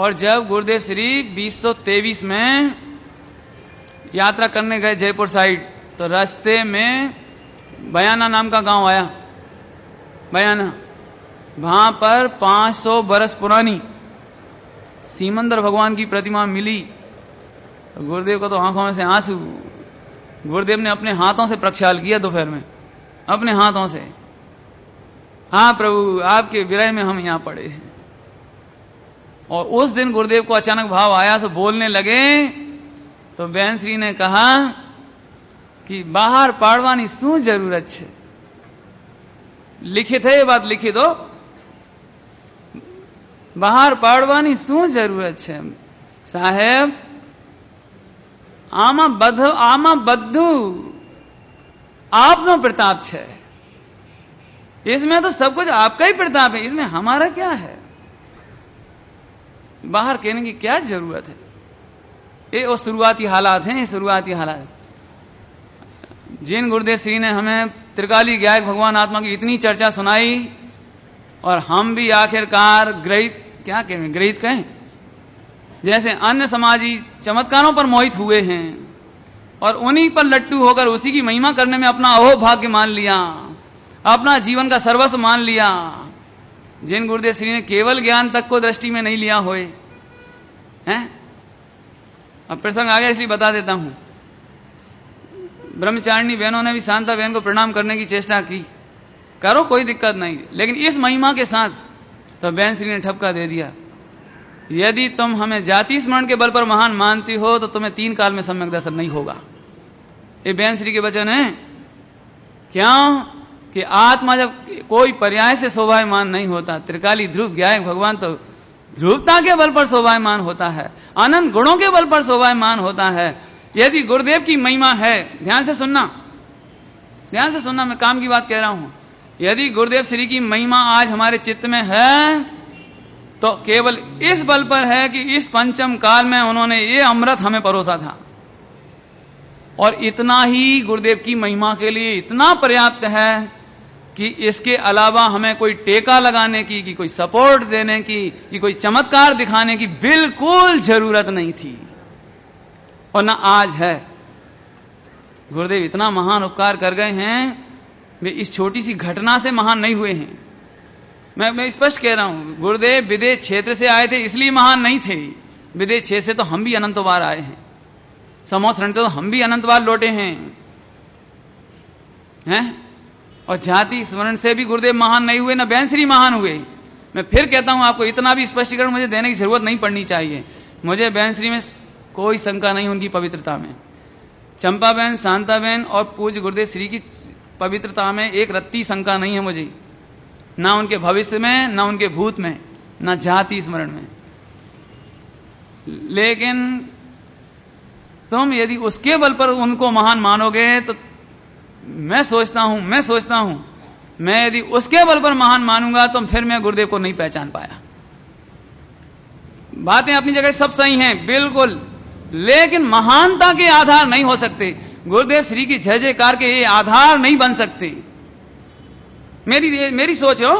और जब गुरुदेव श्री 2023 में यात्रा करने गए जयपुर साइड, तो रास्ते में बयाना नाम का गांव आया। बयाना, वहां पर 500 बरस पुरानी सीमंदर भगवान की प्रतिमा मिली। तो गुरुदेव को तो आंखों में से आंसू। गुरुदेव ने अपने हाथों से प्रक्षाल किया दोपहर में, अपने हाथों से। हाँ प्रभु, आपके विरह में हम यहां पड़े हैं। और उस दिन गुरुदेव को अचानक भाव आया, तो बोलने लगे। तो बहन श्री ने कहा कि बाहर पाड़वानी शू जरूरत है। लिखित है ये बात, लिखी दो। બહાર પાડવાની શું જરૂરત છે સાહેબ? આમાં બધું આપનો प्रताप છે। इसमें तो सब कुछ आपका ही प्रताप है, इसमें हमारा क्या है? बाहर कहने की क्या जरूरत है? ये वो शुरुआती हालात हैं, ये शुरुआती हालात। जिन गुरुदेव श्री ने हमें त्रिकाली गायक भगवान आत्मा की इतनी चर्चा सुनाई, और हम भी आखिरकार ग्रहित कहें, जैसे अन्य समाजी चमत्कारों पर मोहित हुए हैं और उन्हीं पर लट्टू होकर उसी की महिमा करने में अपना अहोभाग्य मान लिया, अपना जीवन का सर्वस्व मान लिया। जिन गुरुदेव श्री ने केवल ज्ञान तक को दृष्टि में नहीं लिया होए हैं। अब प्रसंग आ गया इसलिए बता देता हूं। ब्रह्मचारिणी बहनों ने भी शांता बहन को प्रणाम करने की चेष्टा की, करो कोई दिक्कत नहीं, लेकिन इस महिमा के साथ। तो बहन श्री ने ठपका दे दिया, यदि तुम हमें जाति स्मरण के बल पर महान मानती हो तो तुम्हें 3 काल में सम्यक दर्शन नहीं होगा। ये बहन श्री के वचन है। क्यों कि आत्मा जब कोई पर्याय से शोभायमान नहीं होता, त्रिकाली ध्रुव गायक भगवान तो ध्रुवता के बल पर शोभायमान होता है, अनंत गुणों के बल पर शोभायमान होता है। यदि गुरुदेव की महिमा है, ध्यान से सुनना, ध्यान से सुनना, मैं काम की बात कह रहा हूं। यदि गुरुदेव श्री की महिमा आज हमारे चित्त में है तो केवल इस बल पर है कि इस पंचम काल में उन्होंने ये अमृत हमें परोसा था, और इतना ही गुरुदेव की महिमा के लिए इतना पर्याप्त है कि इसके अलावा हमें कोई टेका लगाने की, कि कोई सपोर्ट देने की, कि कोई चमत्कार दिखाने की बिल्कुल जरूरत नहीं थी, और ना आज है। गुरुदेव इतना महान उपकार कर गए हैं, वे इस छोटी सी घटना से महान नहीं हुए हैं। मैं स्पष्ट कह रहा हूं, गुरुदेव विदेश क्षेत्र से आए थे इसलिए महान नहीं थे। विदेश क्षेत्र से तो हम भी अनंत बार आए हैं, समोसरण तो हम भी अनंत बार लौटे हैं। और जाति स्मरण से भी गुरुदेव महान नहीं हुए, ना बहन श्री महान हुए। मैं फिर कहता हूं आपको, इतना भी स्पष्टीकरण मुझे देने की जरूरत नहीं पड़नी चाहिए। मुझे बहन श्री में कोई शंका नहीं, उनकी पवित्रता में। चंपा बहन, शांता बहन और पूज्य गुरुदेव श्री की पवित्रता में एक रत्ती शंका नहीं है मुझे, ना उनके भविष्य में, ना उनके भूत में, ना जाति स्मरण में। लेकिन तुम यदि उसके बल पर उनको महान मानोगे तो मैं सोचता हूं मैं यदि उसके बल पर महान मानूंगा तो फिर मैं गुरुदेव को नहीं पहचान पाया। बातें अपनी जगह सब सही हैं बिल्कुल, लेकिन महानता के आधार नहीं हो सकते। गुरुदेव श्री की जय जयकार के ये आधार नहीं बन सकते। मेरी सोच हो,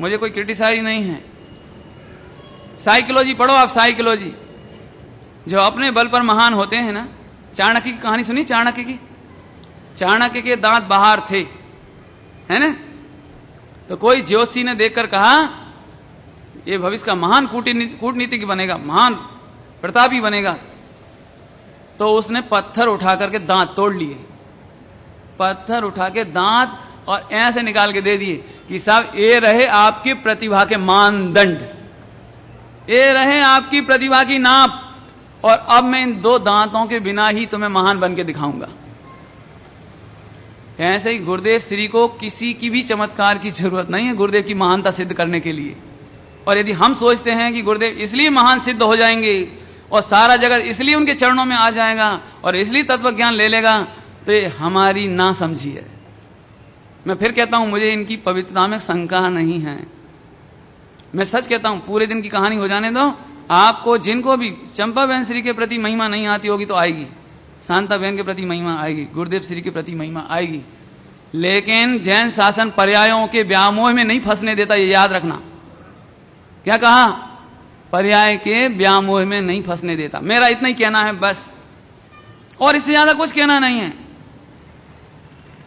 मुझे कोई क्रिटिसाइज नहीं है। साइकोलॉजी पढ़ो आप, साइकोलॉजी। जो अपने बल पर महान होते हैं ना, चाणक्य की कहानी सुनी? चाणक्य की, चाणक्य के दांत बाहर थे, है ना? तो कोई ज्योतिषी ने देखकर कहा ये भविष्य का महान कूटनीतिज्ञ बनेगा, महान प्रतापी बनेगा। तो उसने पत्थर उठा करके दांत तोड़ लिए, पत्थर उठा के दांत और ऐसे निकाल के दे दिए कि साहब ये रहे आपकी प्रतिभा के मानदंड, ये रहे आपकी प्रतिभा की नाप, और अब मैं इन 2 दांतों के बिना ही तुम्हें महान बन के दिखाऊंगा। ऐसे ही गुरुदेव श्री को किसी की भी चमत्कार की जरूरत नहीं है गुरुदेव की महानता सिद्ध करने के लिए। और यदि हम सोचते हैं कि गुरुदेव इसलिए महान सिद्ध हो जाएंगे और सारा जगत इसलिए उनके चरणों में आ जाएगा और इसलिए तत्व ज्ञान ले लेगा, तो ये हमारी ना समझी है। मैं फिर कहता हूं, मुझे इनकी पवित्रता में शंका नहीं है। मैं सच कहता हूं, पूरे दिन की कहानी हो जाने दो। आपको जिनको भी चंपा बहन श्री के प्रति महिमा नहीं आती होगी तो आएगी, शांता बहन के प्रति महिमा आएगी, गुरुदेव श्री के प्रति महिमा आएगी, लेकिन जैन शासन पर्यायों के व्यामोह में नहीं फंसने देता, ये याद रखना। क्या कहा? पर्याय के व्यामोह में नहीं फंसने देता। मेरा इतना ही कहना है बस, और इससे ज्यादा कुछ कहना नहीं है।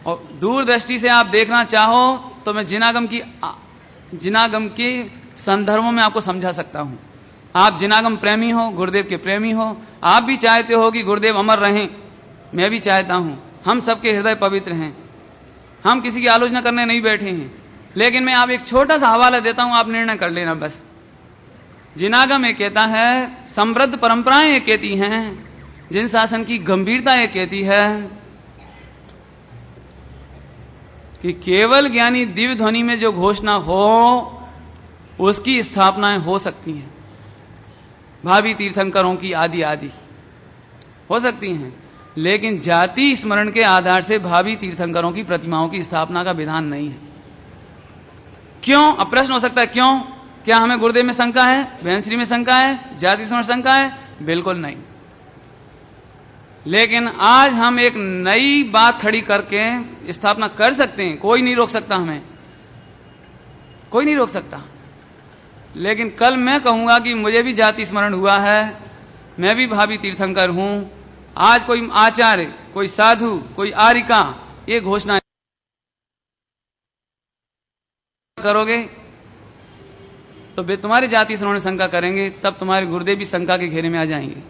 और दूरदृष्टि से आप देखना चाहो तो मैं जिनागम के संदर्भों में आपको समझा सकता हूं। आप जिनागम प्रेमी हो, गुरुदेव के प्रेमी हो, आप भी चाहते हो कि गुरुदेव अमर रहें, मैं भी चाहता हूं। हम सबके हृदय पवित्र हैं, हम किसी की आलोचना करने नहीं बैठे हैं। लेकिन मैं आप एक छोटा सा हवाला देता हूं, आप निर्णय कर लेना बस। जिनागम ये कहता है, समृद्ध परंपराएं ये कहती हैं, जिन शासन की गंभीरता ये कहती है कि केवल ज्ञानी दिव्य ध्वनि में जो घोषणा हो उसकी स्थापनाएं हो सकती हैं। भावी तीर्थंकरों की आदि आदि हो सकती हैं, लेकिन जाति स्मरण के आधार से भावी तीर्थंकरों की प्रतिमाओं की स्थापना का विधान नहीं है। क्यों? अब प्रश्न हो सकता है क्यों? क्या हमें गुरुदेव में शंका है, बहनश्री में शंका है, जाति स्मरण शंका है? बिल्कुल नहीं। लेकिन आज हम एक नई बात खड़ी करके स्थापना कर सकते हैं, कोई नहीं रोक सकता, हमें कोई नहीं रोक सकता। लेकिन कल मैं कहूंगा कि मुझे भी जाति स्मरण हुआ है, मैं भी भावी तीर्थंकर हूं। आज कोई आचार्य, कोई साधु, कोई आर्यिका ये घोषणा करोगे तो वे तुम्हारी जाति स्मरण शंका करेंगे, तब तुम्हारे गुरुदेव भी शंका के घेरे में आ जाएंगे।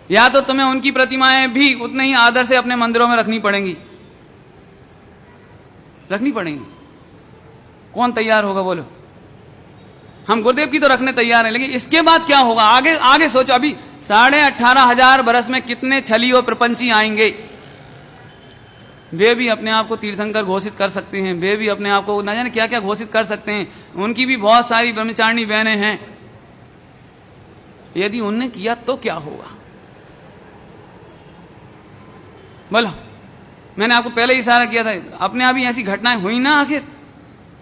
या तो तुम्हें उनकी प्रतिमाएं भी उतने ही आदर से अपने मंदिरों में रखनी पड़ेंगी, रखनी पड़ेंगी। कौन तैयार होगा बोलो? हम गुरुदेव की तो रखने तैयार हैं, लेकिन इसके बाद क्या होगा? आगे आगे सोचो। अभी 18,500 बरस में कितने छली और प्रपंची आएंगे, वे भी अपने आप को तीर्थंकर घोषित कर सकते हैं, वे भी अपने आप को न जाने क्या क्या घोषित कर सकते हैं। उनकी भी बहुत सारी ब्रह्मचारिणी बहनें हैं। यदि उनने किया तो क्या होगा बोलो? मैंने आपको पहले ही इशारा किया था, अपने आप ही ऐसी घटनाएं हुई ना, आखिर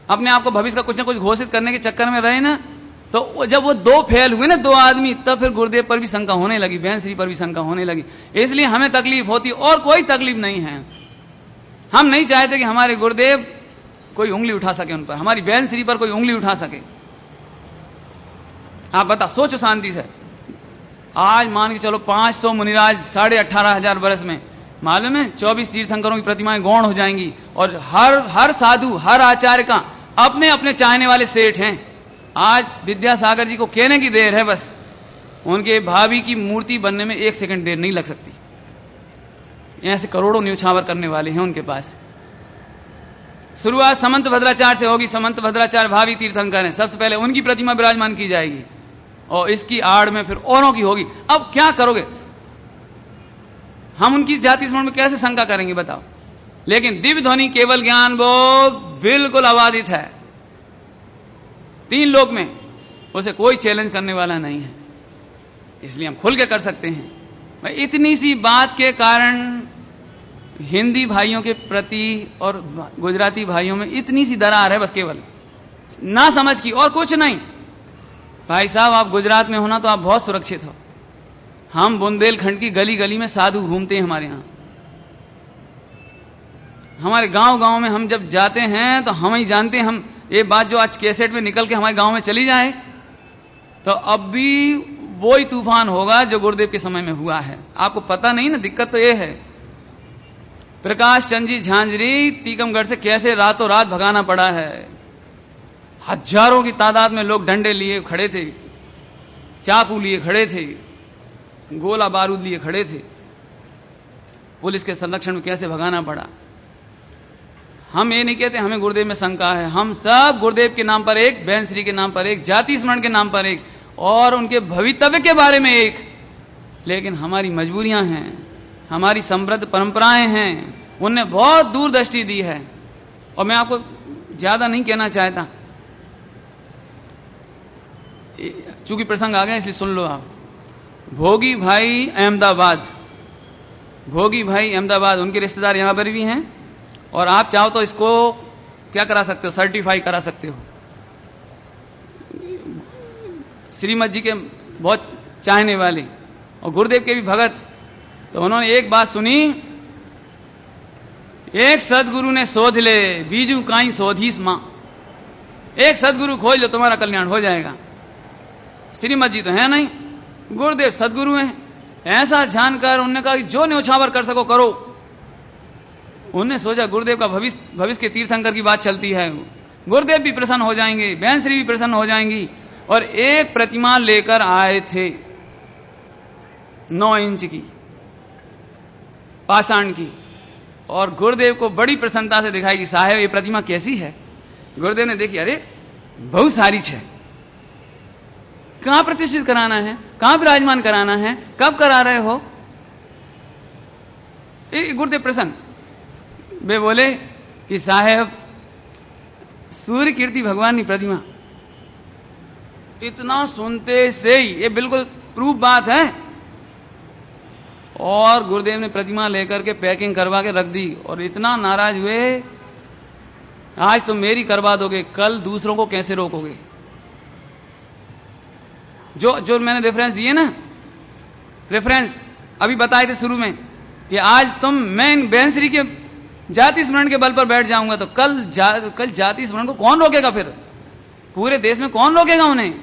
अपने आप को भविष्य का कुछ ना कुछ घोषित करने के चक्कर में रहे ना, तो जब वो दो फेल हुए ना, दो आदमी, तब फिर गुरुदेव पर भी शंका होने लगी, बहनश्री पर भी शंका होने लगी। इसलिए हमें तकलीफ होती, और कोई तकलीफ नहीं है। हम नहीं चाहते कि हमारे गुरुदेव कोई उंगली उठा सके उन पर, हमारी बहनश्री पर कोई उंगली उठा सके। आप बता, सोचो शांति से। आज मान के चलो 500 मुनिराज 18,500 बरस में, मालूम है 24 तीर्थंकरों की प्रतिमाएं गौण हो जाएंगी, और हर साधु, हर आचार्य का अपने अपने चाहने वाले सेठ हैं। आज विद्यासागर जी को कहने की देर है बस, उनके भाभी की मूर्ति बनने में 1 सेकंड देर नहीं लग सकती। ऐसे करोड़ों न्यौछावर करने वाले हैं उनके पास। शुरुआत समंत भद्राचार्य से होगी। समंत भद्राचार्य भावी तीर्थंकर हैं, सबसे पहले उनकी प्रतिमा विराजमान की जाएगी, और इसकी आड़ में फिर औरों की होगी। अब क्या करोगे? हम उनकी जाति स्मरण में कैसे शंका करेंगे बताओ? लेकिन दिव्य ध्वनि केवल ज्ञान वो बिल्कुल अबाधित है, 3 लोक में उसे कोई चैलेंज करने वाला नहीं है, इसलिए हम खुल के कर सकते हैं। इतनी सी बात के कारण हिंदी भाइयों के प्रति और गुजराती भाइयों में इतनी सी दरार है, बस केवल ना समझ की, और कुछ नहीं। भाई साहब, आप गुजरात में होना तो आप बहुत सुरक्षित हो। हम बुंदेलखंड की गली गली में साधु घूमते हैं हमारे यहां। हमारे गांव गांव में हम जब जाते हैं तो हम ही जानते हैं। हम ये बात जो आज कैसेट में निकल के हमारे गांव में चली जाए तो अब भी वही तूफान होगा जो गुरुदेव के समय में हुआ है। आपको पता नहीं ना, दिक्कत तो ये है। प्रकाश चंद जी झांझरी टीकमगढ़ से कैसे रातों रात भगाना पड़ा है। हजारों की तादाद में लोग डंडे लिए खड़े थे, चाकू लिए खड़े थे, गोला बारूद लिए खड़े थे। पुलिस के संरक्षण में कैसे भगाना पड़ा। हम ये नहीं कहते हमें गुरुदेव में शंका है। हम सब गुरुदेव के नाम पर एक, बहनश्री के नाम पर एक, जाति स्मरण के नाम पर एक, और उनके भवितव्य के बारे में एक। लेकिन हमारी मजबूरियां हैं, हमारी समृद्ध परंपराएं हैं, उनने बहुत दूरदृष्टि दी है। और मैं आपको ज्यादा नहीं कहना चाहता, चूंकि प्रसंग आ गया इसलिए सुन लो आप। भोगी भाई अहमदाबाद, उनके रिश्तेदार यहां पर भी हैं, और आप चाहो तो इसको क्या करा सकते हो, सर्टिफाई करा सकते हो। श्रीमद जी के बहुत चाहने वाले और गुरुदेव के भी भगत, तो उन्होंने एक बात सुनी, एक सदगुरु ने शोध ले बीजू काई शोधीस मां। एक सदगुरु खोज लो, तुम्हारा कल्याण हो जाएगा। श्रीमद जी तो है नहीं, गुरुदेव सदगुरु हैं। ऐसा जानकर उन्होंने कहा कि जो न्योछावर कर सको करो। उन्होंने सोचा गुरुदेव का भविष्य के तीर्थंकर की बात चलती है, गुरुदेव भी प्रसन्न हो जाएंगे, बहन श्री भी प्रसन्न हो जाएंगी। और एक प्रतिमा लेकर आए थे 9 इंच की पाषाण की, और गुरुदेव को बड़ी प्रसन्नता से दिखाई कि साहब ये प्रतिमा कैसी है। गुरुदेव ने देखी, अरे बहुत सारी है, कहां प्रतिष्ठित कराना है, कहां विराजमान कराना है, कब करा रहे हो। गुरुदेव प्रसन्न, वे बोले कि साहब सूर्य कीर्ति भगवान की प्रतिमा। इतना सुनते से ही ये बिल्कुल प्रूफ बात है। और गुरुदेव ने प्रतिमा लेकर के पैकिंग करवा के रख दी और इतना नाराज हुए, आज तो मेरी करवा दोगे, कल दूसरों को कैसे रोकोगे। जो मैंने रेफरेंस दिए ना, रेफरेंस अभी बताए थे शुरू में कि आज मैं बहन श्री के जाति स्मरण के बल पर बैठ जाऊंगा तो कल जाति स्मरण को कौन रोकेगा, फिर पूरे देश में कौन रोकेगा उन्हें।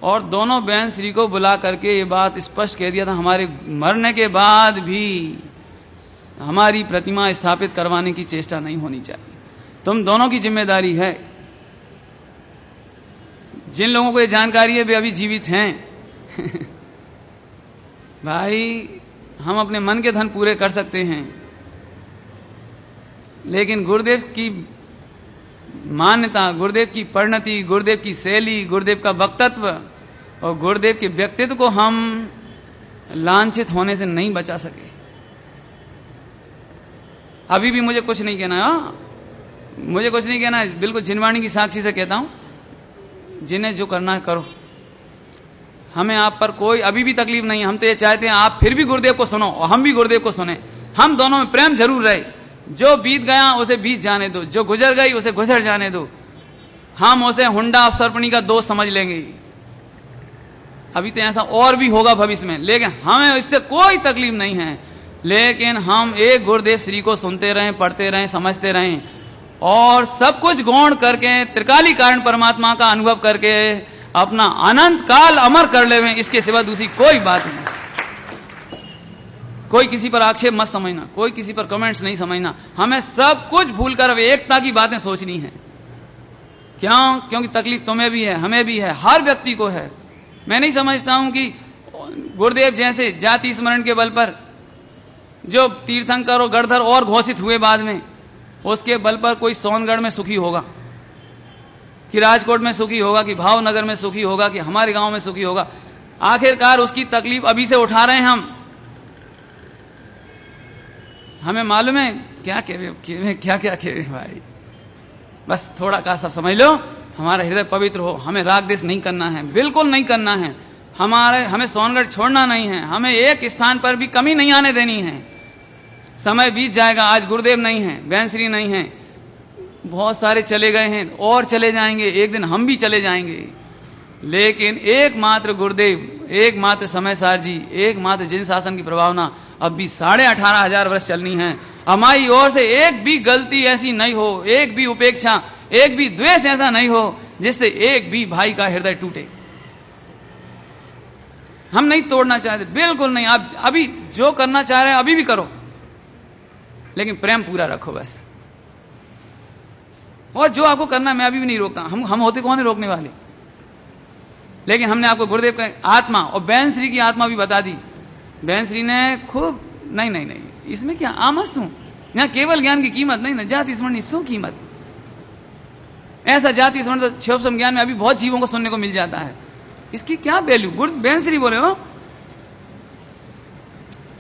और दोनों बहन श्री को बुला करके ये बात स्पष्ट कह दिया था, हमारे मरने के बाद भी हमारी प्रतिमा स्थापित करवाने की चेष्टा नहीं होनी चाहिए, तुम दोनों की जिम्मेदारी है। जिन लोगों को ये जानकारी है वे अभी जीवित हैं भाई हम अपने मन के धन पूरे कर सकते हैं, लेकिन गुरुदेव की मान्यता, गुरुदेव की परिणति, गुरुदेव की शैली, गुरुदेव का वक्तत्व और गुरुदेव के व्यक्तित्व को हम लांछित होने से नहीं बचा सके। अभी भी मुझे कुछ नहीं कहना है, मुझे कुछ नहीं कहना है, बिल्कुल जिनवाणी की साक्षी से कहता हूं, जिन्हें जो करना है करो, हमें आप पर कोई अभी भी तकलीफ नहीं है। हम तो ये चाहते हैं आप फिर भी गुरुदेव को सुनो और हम भी गुरुदेव को सुने, हम दोनों में प्रेम जरूर रहे। जो बीत गया उसे बीत जाने दो, जो गुजर गई उसे गुजर जाने दो, हम उसे हुंडा अफसरपनी का दोस्त समझ लेंगे। अभी तो ऐसा और भी होगा भविष्य में, लेकिन हमें इससे कोई तकलीफ नहीं है। लेकिन हम एक गुरुदेव श्री को सुनते रहें, पढ़ते रहें, समझते रहें और सब कुछ गौण करके त्रिकाली कारण परमात्मा का अनुभव करके अपना अनंत काल अमर कर ले, इसके सिवा दूसरी कोई बात नहीं। कोई किसी पर आक्षेप मत समझना, कोई किसी पर कमेंट्स नहीं समझना, हमें सब कुछ भूलकर अब एकता की बातें सोचनी है। क्यों? क्योंकि तकलीफ तुम्हें भी है, हमें भी है, हर व्यक्ति को है। मैं नहीं समझता हूं कि गुरुदेव जैसे जाति स्मरण के बल पर जो तीर्थंकर और गढ़धर और घोषित हुए बाद में, उसके बल पर कोई सोनगढ़ में सुखी होगा, कि राजकोट में सुखी होगा, कि भावनगर में सुखी होगा, कि हमारे गांव में सुखी होगा। आखिरकार उसकी तकलीफ अभी से उठा रहे हैं हम। हमें मालूम है क्या क्या भाई, बस थोड़ा का सब समझ लो, हमारा हृदय पवित्र हो, हमें राग द्वेष नहीं करना है, बिल्कुल नहीं करना है। हमें सोनगढ़ छोड़ना नहीं है, हमें एक स्थान पर भी कमी नहीं आने देनी है। समय बीत जाएगा, आज गुरुदेव नहीं है, बहन श्री नहीं है, बहुत सारे चले गए हैं और चले जाएंगे, एक दिन हम भी चले जाएंगे, लेकिन एकमात्र गुरुदेव, एकमात्र समय सार जी, एकमात्र जिन शासन की प्रभावना अब भी 18,500 वर्ष चलनी है। हमारी ओर से एक भी गलती ऐसी नहीं हो, एक भी उपेक्षा, एक भी द्वेष ऐसा नहीं हो जिससे एक भी भाई का हृदय टूटे। हम नहीं तोड़ना चाहते, बिल्कुल नहीं। आप अभी जो करना चाह रहे हैं अभी भी करो, लेकिन प्रेम पूरा रखो बस। और जो आपको करना मैं अभी भी नहीं रोकता, हम होते कौन है रोकने वाले, लेकिन हमने आपको गुरुदेव का आत्मा और बहन श्री की आत्मा भी बता दी। बहन श्री ने खूब नहीं, इसमें क्या आमस हूं, यहां केवल ज्ञान की कीमत नहीं ना, जाति स्मरण सो कीमत। ऐसा जाति स्मरण तो क्षोभसम ज्ञान में अभी बहुत जीवों को सुनने को मिल जाता है, इसकी क्या वैल्यू। बहन श्री बोले हो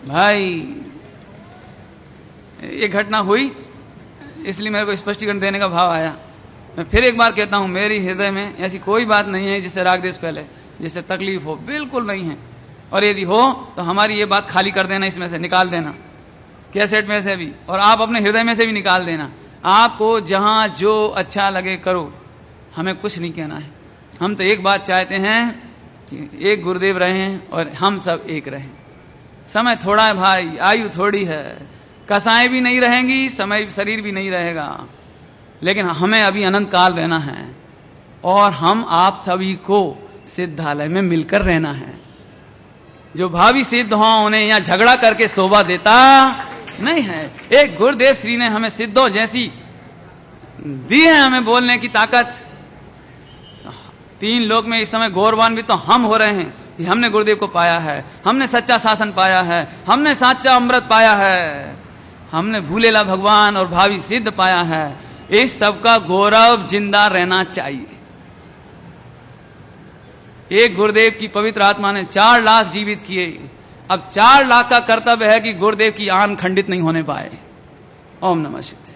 भाई, एक घटना हुई इसलिए मेरे को स्पष्टीकरण देने का भाव आया। मैं फिर एक बार कहता हूं, मेरी हृदय में ऐसी कोई बात नहीं है जिससे राग द्वेष फैले, जिससे तकलीफ हो, बिल्कुल नहीं है। और यदि हो तो हमारी ये बात खाली कर देना, इसमें से निकाल देना, कैसेट में से भी, और आप अपने हृदय में से भी निकाल देना। आपको जहां जो अच्छा लगे करो, हमें कुछ नहीं कहना है। हम तो एक बात चाहते हैं कि एक गुरुदेव रहें और हम सब एक रहें। समय थोड़ा है भाई, आयु थोड़ी है, कसाएं भी नहीं रहेंगी, समय शरीर भी नहीं रहेगा, लेकिन हमें अभी अनंत काल रहना है। और हम आप सभी को सिद्धालय में मिलकर रहना है। जो भावी सिद्ध हो उन्हें यहां झगड़ा करके शोभा देता नहीं है। एक गुरुदेव श्री ने हमें सिद्धों जैसी दी है हमें बोलने की ताकत। 3 लोक में इस समय गौरवान्वित तो हम हो रहे हैं कि हमने गुरुदेव को पाया है, हमने सच्चा शासन पाया है, हमने सच्चा अमृत पाया है, हमने भूलेला भगवान और भावी सिद्ध पाया है। इस सबका गौरव जिंदा रहना चाहिए। एक गुरुदेव की पवित्र आत्मा ने 4 लाख जीवित किए। अब 4 लाख का कर्तव्य है कि गुरुदेव की आन खंडित नहीं होने पाए। ओम नमः शिवाय।